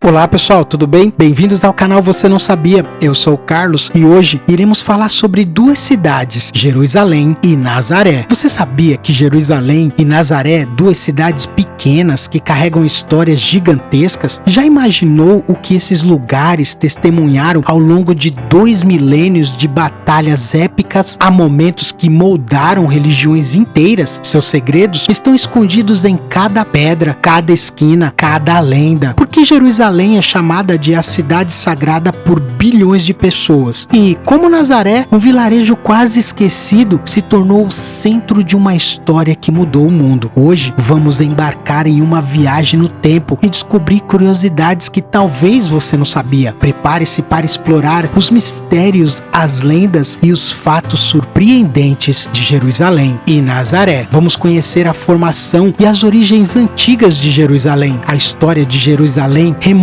Olá pessoal, tudo bem? Bem-vindos ao canal Você Não Sabia. Eu sou o Carlos e hoje iremos falar sobre duas cidades, Jerusalém e Nazaré. Você sabia que Jerusalém e Nazaré, duas cidades pequenas que carregam histórias gigantescas? Já imaginou o que esses lugares testemunharam ao longo de 2 milênios de batalhas épicas a momentos que moldaram religiões inteiras? Seus segredos estão escondidos em cada pedra, cada esquina, cada lenda. Por que Jerusalém é chamada de a cidade sagrada por bilhões de pessoas? E como Nazaré, um vilarejo quase esquecido, se tornou o centro de uma história que mudou o mundo. Hoje vamos embarcar em uma viagem no tempo e descobrir curiosidades que talvez você não sabia. Prepare-se para explorar os mistérios, as lendas e os fatos surpreendentes de Jerusalém e Nazaré. Vamos conhecer a formação e as origens antigas de Jerusalém. A história de Jerusalém remonta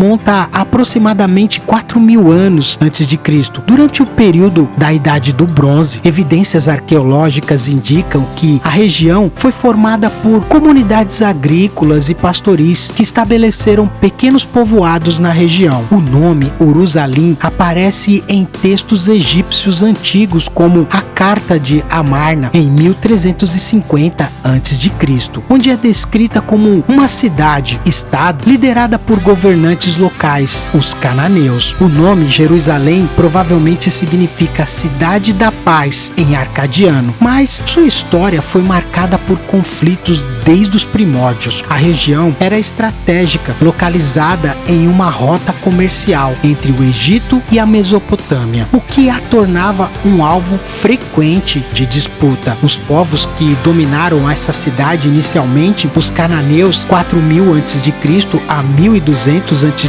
a aproximadamente 4.000 anos antes de Cristo. Durante o período da Idade do Bronze, evidências arqueológicas indicam que a região foi formada por comunidades agrícolas e pastoris que estabeleceram pequenos povoados na região. O nome Uruzalim aparece em textos egípcios antigos, como a Carta de Amarna, em 1350 a.C., onde é descrita como uma cidade-estado liderada por governantes locais, os cananeus. O nome Jerusalém provavelmente significa Cidade da Paz em arcadiano, mas sua história foi marcada por conflitos desde os primórdios. A região era estratégica, localizada em uma rota comercial entre o Egito e a Mesopotâmia, o que a tornava um alvo frequente de disputa. Os povos que dominaram essa cidade inicialmente, os cananeus, 4.000 a.C. a 1.200 a.C.,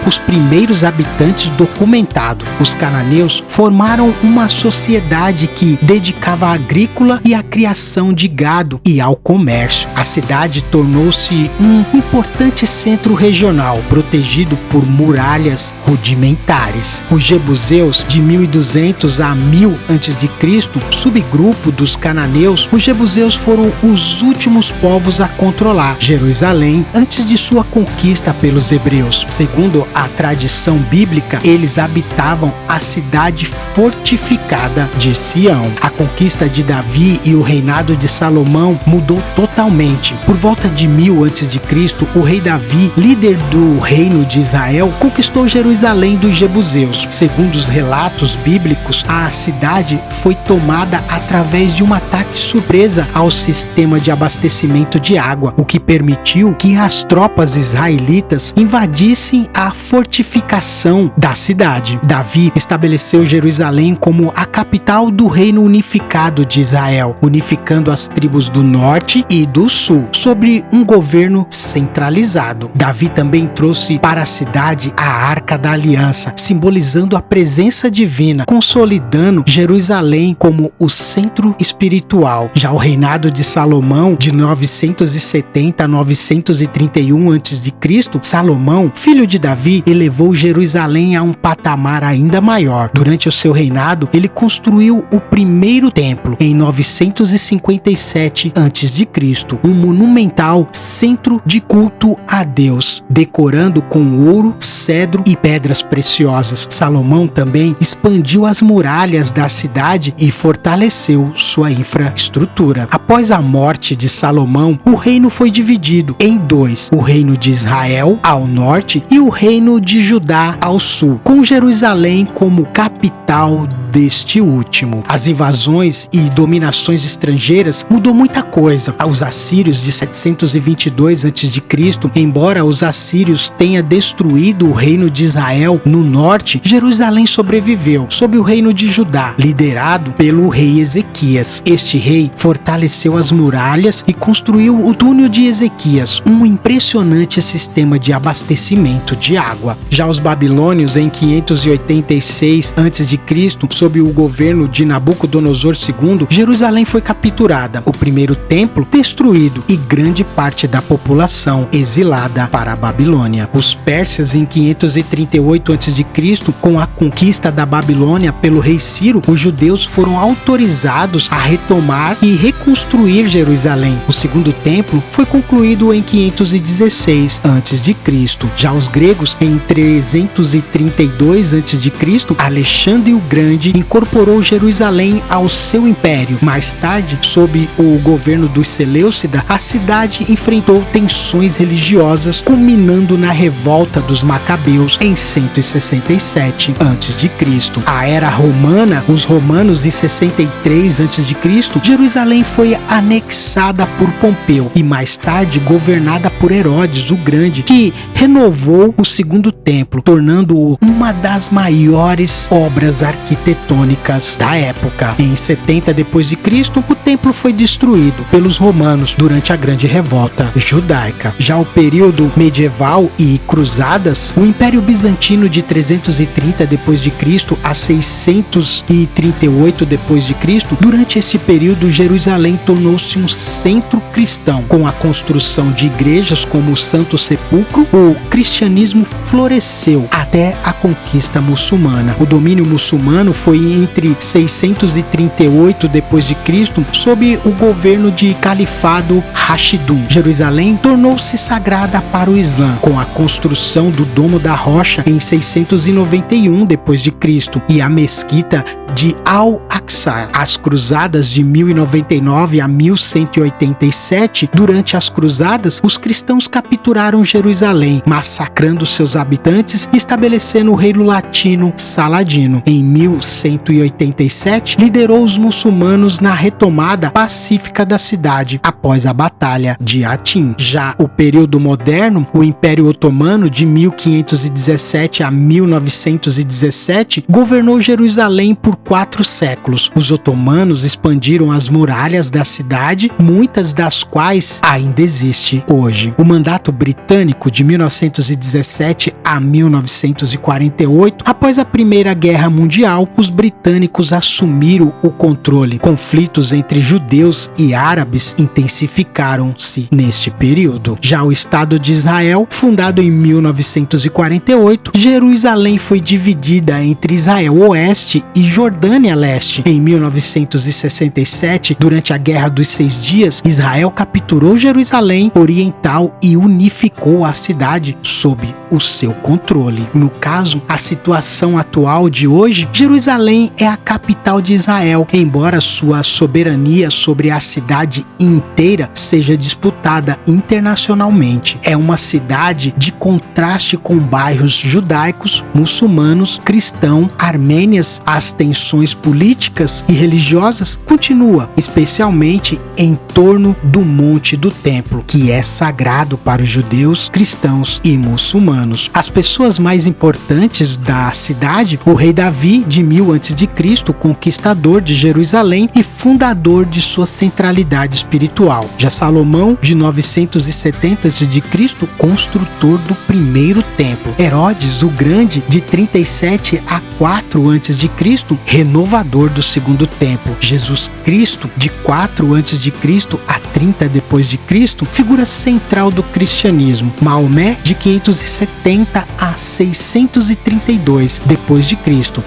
os primeiros habitantes documentados. Os cananeus formaram uma sociedade que dedicava à agrícola e à criação de gado e ao comércio. A cidade tornou-se um importante centro regional, protegido por muralhas rudimentares. Os jebuseus, de 1.200 a 1.000 a.C., subgrupo dos cananeus, os jebuseus foram os últimos povos a controlar Jerusalém antes de sua conquista pelos hebreus. Segundo a tradição bíblica, eles habitavam a cidade fortificada de Sião. A conquista de Davi e o reinado de Salomão mudou totalmente. Por volta de 1000 a.C., o rei Davi, líder do reino de Israel, conquistou Jerusalém dos jebuseus. Segundo os relatos bíblicos, a cidade foi tomada através de um ataque surpresa ao sistema de abastecimento de água, o que permitiu que as tropas israelitas invadissem a fortificação da cidade. Davi estabeleceu Jerusalém como a capital do reino unificado de Israel, unificando as tribos do norte e do sul, sobre um governo centralizado. Davi também trouxe para a cidade a Arca da Aliança, simbolizando a presença divina, consolidando Jerusalém como o centro espiritual. Já o reinado de Salomão, de 970 a 931 a.C., Salomão, filho de Davi, elevou Jerusalém a um patamar ainda maior. Durante o seu reinado, ele construiu o primeiro templo em 957 a.C., um monumental centro de culto a Deus, decorando com ouro, cedro e pedras preciosas. Salomão também expandiu as muralhas da cidade e fortaleceu sua infraestrutura. Após a morte de Salomão, o reino foi dividido em dois: o reino de Israel ao norte e o reino de Judá ao sul, com Jerusalém como capital deste último. As invasões e dominações estrangeiras mudou muita coisa. Os assírios, de 722 a.C., embora os assírios tenham destruído o reino de Israel no norte, Jerusalém sobreviveu sob o reino de Judá, liderado pelo rei Ezequias. Este rei fortaleceu as muralhas e construiu o túnel de Ezequias, um impressionante sistema de abastecimento de água. Já os babilônios, em 586 a.C., sob o governo de Nabucodonosor II, Jerusalém foi capturada, o primeiro templo destruído e grande parte da população exilada para a Babilônia. Os persas, em 538 a.C., com a conquista da Babilônia pelo rei Ciro, os judeus foram autorizados a retomar e reconstruir Jerusalém. O segundo templo foi concluído em 516 a.C. Já os gregos, em 332 a.C., Alexandre o Grande incorporou Jerusalém ao seu império. Mais tarde, sob o governo dos Seleucida, a cidade enfrentou tensões religiosas, culminando na revolta dos Macabeus em 167 a.C. A era romana, os romanos, em 63 a.C., Jerusalém foi anexada por Pompeu e mais tarde governada por Herodes o Grande, que renovou o segundo templo, tornando-o uma das maiores obras arquitetônicas da época. Em 70 d.C., o templo foi destruído pelos romanos durante a Grande Revolta Judaica. Já o período medieval e cruzadas, o Império Bizantino de 330 d.C. a 638 d.C., durante esse período Jerusalém tornou-se um centro cristão. Com a construção de igrejas como o Santo Sepulcro, o cristianismo floresceu até a conquista muçulmana. O domínio muçulmano foi entre 638 d.C. sob o governo de Califado Rashidun. Jerusalém tornou-se sagrada para o Islã, com a construção do Domo da Rocha em 691 d.C. e a mesquita de Al-Aqsa. As cruzadas de 1099 a 1187, durante as cruzadas, os cristãos capturaram Jerusalém, massacrando seus habitantes e estabelecendo o reino latino Saladino. Em 1187, liderou os muçulmanos na retomada pacífica da cidade após a Batalha de Hattin. Já o período moderno, o Império Otomano de 1517 a 1917, governou Jerusalém por 4 séculos. Os otomanos expandiram as muralhas da cidade, muitas das quais ainda existem hoje. O mandato britânico de 1917 a 1948, após a Primeira Guerra Mundial, os britânicos assumiram o controle. Conflitos entre judeus e árabes intensificaram-se neste período. Já o Estado de Israel, fundado em 1948, Jerusalém foi dividida entre Israel Oeste e Jordânia Leste. Em 1967, durante a Guerra dos 6 Dias, Israel capturou Jerusalém Oriental e unificou a cidade sob o seu controle. No caso, a situação atual de hoje, Jerusalém é a capital de Israel, embora sua soberania sobre a cidade inteira seja disputada internacionalmente. É uma cidade de contraste com bairros judaicos, muçulmanos, cristãos, armênias. As tensões políticas e religiosas continuam, especialmente em torno do Monte do Templo, que é sagrado para os judeus, cristãos e muçulmanos. As pessoas mais importantes da cidade, o rei Davi, de 1000 a.C., conquistador de Jerusalém e fundador de sua centralidade espiritual. Já Salomão, de 970 a.C., construtor do primeiro templo. Herodes o Grande, de 37 a 4 a.C., renovador do segundo templo. Jesus Cristo, de 4 a.C. a 30 d.C., figura central do cristianismo. Maomé, de 570 a 632 d.C.,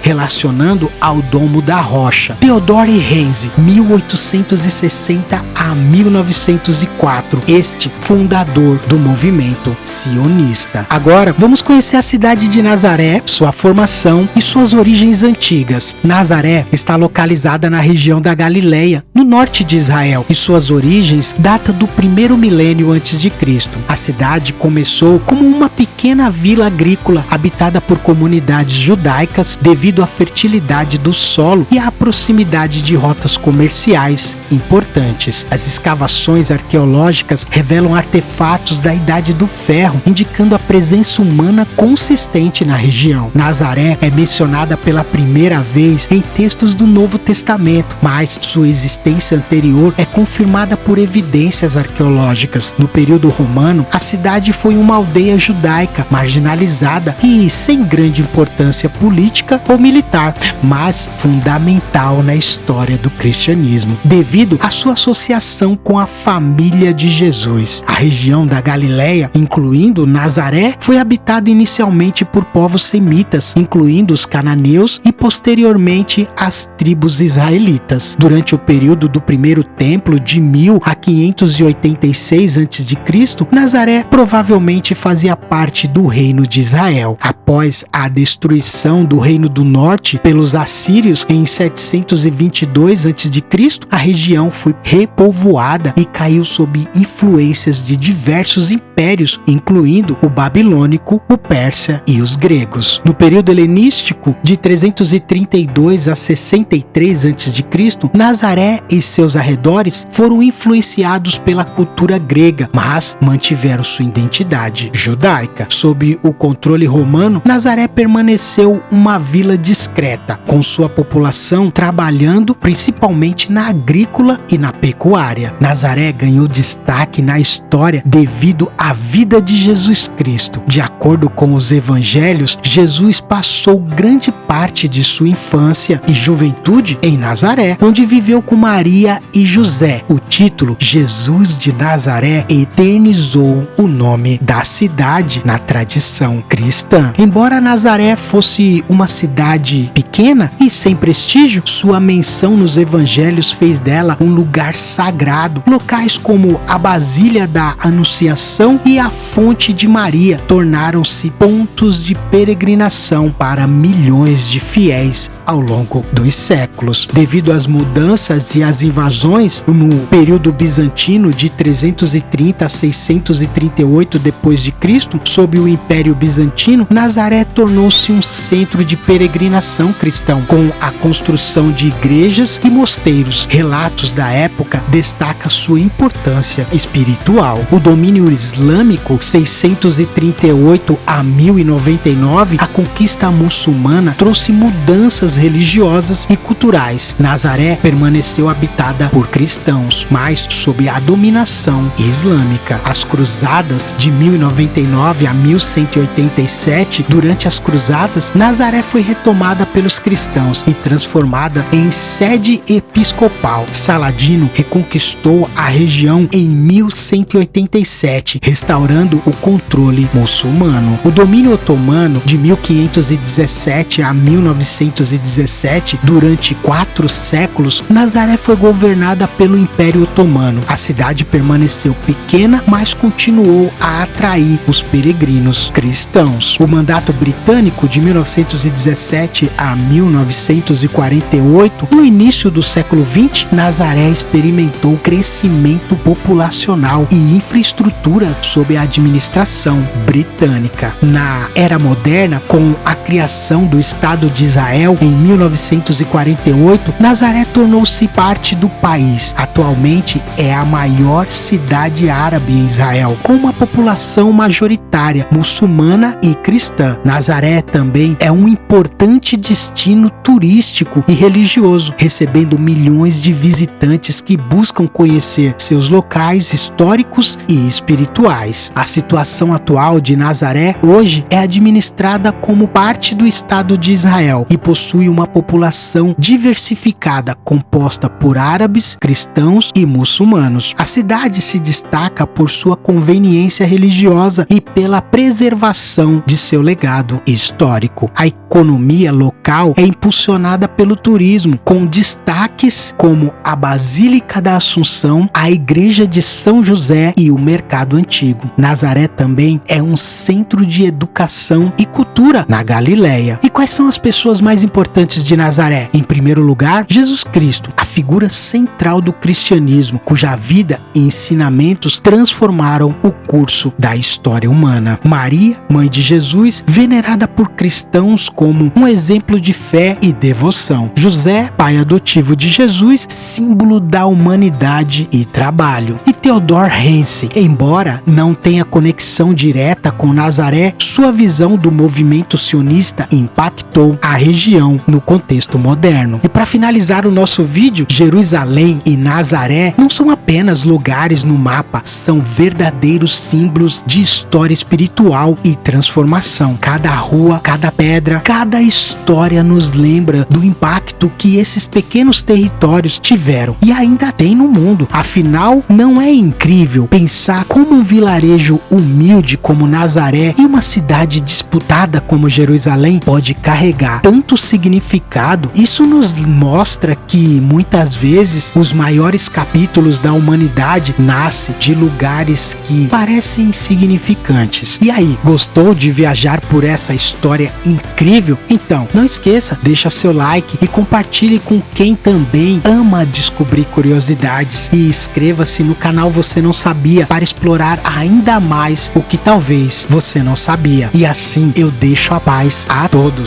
relacionando ao Domo da Rocha. Theodore Renzi, 1860 a 1904, este fundador do movimento sionista. Agora, vamos conhecer a cidade de Nazaré, sua formação e suas origens antigas. Nazaré está localizada na região da Galileia, no norte de Israel, e suas origens datam do primeiro milênio antes de Cristo. A cidade começou como uma pequena vila agrícola habitada por comunidades judaicas devido à fertilidade do solo e à proximidade de rotas comerciais importantes. As escavações arqueológicas revelam artefatos da Idade do Ferro, indicando a presença humana consistente na região. Nazaré é mencionada mencionada pela primeira vez em textos do Novo Testamento, mas sua existência anterior é confirmada por evidências arqueológicas. No período romano, a cidade foi uma aldeia judaica marginalizada e sem grande importância política ou militar, mas fundamental na história do cristianismo, devido à sua associação com a família de Jesus. A região da Galileia, incluindo Nazaré, foi habitada inicialmente por povos semitas, incluindo os cananeus e posteriormente as tribos israelitas. Durante o período do primeiro templo, de 1000 a 586 a.C., Nazaré provavelmente fazia parte do reino de Israel. Após a destruição do reino do norte pelos assírios em 722 a.C., a região foi repovoada e caiu sob influências de diversos impérios, incluindo o babilônico, o persa e os gregos. No período helenístico, de 332 a 63 a.C., Nazaré e seus arredores foram influenciados pela cultura grega, mas mantiveram sua identidade judaica. Sob o controle romano, Nazaré permaneceu uma vila discreta, com sua população trabalhando principalmente na agrícola e na pecuária. Nazaré ganhou destaque na história devido à vida de Jesus Cristo. De acordo com os evangelhos, Jesus passou grande parte de sua infância e juventude em Nazaré, onde viveu com Maria e José. O título Jesus de Nazaré eternizou o nome da cidade na tradição cristã. Embora Nazaré fosse uma cidade pequena e sem prestígio, sua menção nos evangelhos fez dela um lugar sagrado. Locais como a Basília da Anunciação e a Fonte de Maria tornaram-se pontos de peregrinação para milhões de fiéis ao longo dos séculos. Devido às mudanças e às invasões no período bizantino de 330 a 638 d.C., sob o Império Bizantino, Nazaré tornou-se um centro de peregrinação cristão, com a construção de igrejas e mosteiros. Relatos da época destacam sua importância espiritual. O domínio islâmico, 638 a 1099, a conquista muçulmana trouxe mudanças religiosas e culturais. Nazaré permaneceu habitada por cristãos, mas sob a dominação islâmica. As cruzadas de 1099 a 1187, durante as cruzadas, Nazaré foi retomada pelos cristãos e transformada em sede episcopal. Saladino reconquistou a região em 1187, restaurando o controle muçulmano. O domínio otomano, de 1517 a 1917, durante 4 séculos, Nazaré foi governada pelo Império Otomano. A cidade permaneceu pequena, mas continuou a atrair os peregrinos cristãos. O mandato britânico, de 1917 a 1948, no início do século XX, Nazaré experimentou crescimento populacional e infraestrutura sob a administração britânica. Na Era Moderna, com a criação do Estado de Israel em 1948, Nazaré tornou-se parte do país. Atualmente é a maior cidade árabe em Israel, com uma população majoritária muçulmana e cristã. Nazaré também é um importante destino turístico e religioso, recebendo milhões de visitantes que buscam conhecer seus locais históricos e espirituais. A situação atual de Nazaré hoje é administrada como parte do Estado de Israel e possui uma população diversificada, composta por árabes, cristãos e muçulmanos. A cidade se destaca por sua conveniência religiosa e pela preservação de seu legado histórico. A economia local é impulsionada pelo turismo, com destaques como a Basílica da Assunção, a Igreja de São José e o Mercado Antigo. Nazaré também é um centro de educação e cultura na Galileia. E quais são as pessoas mais importantes de Nazaré? Em primeiro lugar, Jesus Cristo, a figura central do cristianismo, cuja vida e ensinamentos transformaram o curso da história humana. Maria, mãe de Jesus, venerada por cristãos como um exemplo de fé e devoção. José, pai adotivo de Jesus, símbolo da humanidade e trabalho. E Theodor Hence, embora não tenha conexão direta com Nazaré, sua visão do movimento sionista impactou impactou a região no contexto moderno. E para finalizar o nosso vídeo, Jerusalém e Nazaré não são apenas lugares no mapa, são verdadeiros símbolos de história espiritual e transformação. Cada rua, cada pedra, cada história nos lembra do impacto que esses pequenos territórios tiveram e ainda tem no mundo. Afinal, não é incrível pensar como um vilarejo humilde como Nazaré e uma cidade disputada como Jerusalém pode carregar tanto significado? Isso nos mostra que muitas vezes os maiores capítulos da humanidade nascem de lugares que parecem insignificantes. E aí, gostou de viajar por essa história incrível? Então, não esqueça, deixa seu like e compartilhe com quem também ama descobrir curiosidades, e inscreva-se no canal Você Não Sabia para explorar ainda mais o que talvez você não sabia. E assim eu deixo a paz a todos.